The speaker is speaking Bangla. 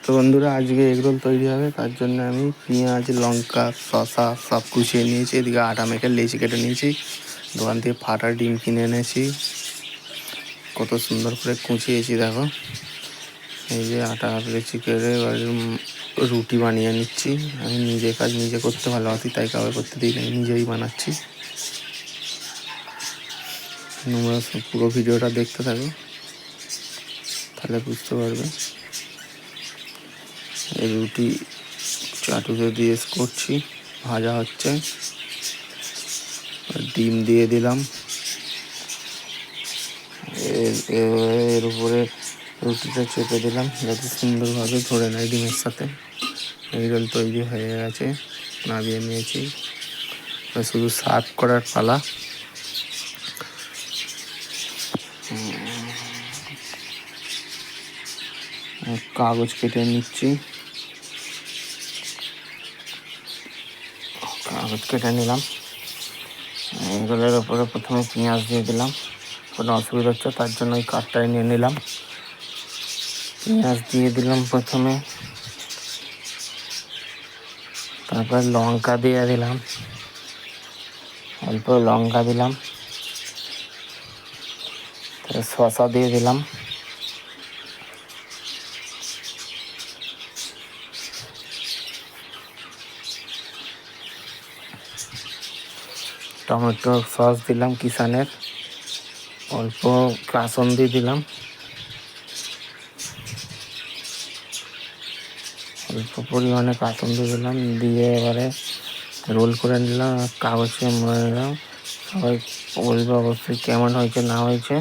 তো বন্ধুরা, আজকে এগরোল তৈরি হবে। তার জন্য আমি পেঁয়াজ, লঙ্কা, শসা সব কুচিয়ে নিয়েছি। এদিকে আটা মেখে লেচি কেটে নিয়েছি। দোকান থেকে ফাটা ডিম কিনে এনেছি, কত সুন্দর করে কুচিয়েছি দেখো। এই যে আটা লেচি কেটে এবার রুটি বানিয়ে নিচ্ছি। আমি নিজে কাজ নিজে করতে ভালোবাসি, তাই কাউকে করতে দিই না, নিজেই বানাচ্ছি। তোমরা পুরো ভিডিওটা দেখতে থাকো, তাহলে বুঝতে পারবে। এই রুটি চাটুতে দিয়ে করছি, ভাজা হচ্ছে। ডিম দিয়ে দিলাম, এর উপরে রুটিটা চেপে দিলাম যাতে সুন্দরভাবে ধরে নেয় ডিমের সাথে। এগরোল তৈরি হয়ে গেছে, নামিয়ে নিয়েছি। শুধু সার্ভ করার পালা। কাগজ কেটে নিচ্ছি, কাগজ কেটে নিলাম। এগুলোর ওপরে প্রথমে পেঁয়াজ দিয়ে দিলাম, কোনো অসুবিধা হচ্ছে তার জন্য ওই কাঠটাই নিয়ে নিলাম। পেঁয়াজ দিয়ে দিলাম প্রথমে, তারপর লঙ্কা দিয়ে দিলাম, অল্প লঙ্কা দিলাম, তারপর শসা দিয়ে দিলাম, টমেটো সস দিলাম কিষানের, অল্প কাসুন্দি দিলাম, অল্প পরিমাণে কাসুন্দি দিলাম, দিয়ে এবারে রোল করে নিলাম, কাগজে মুড়ে নিলাম। সবাই বলবে অবশ্যই কেমন হয়েছে না হয়েছে।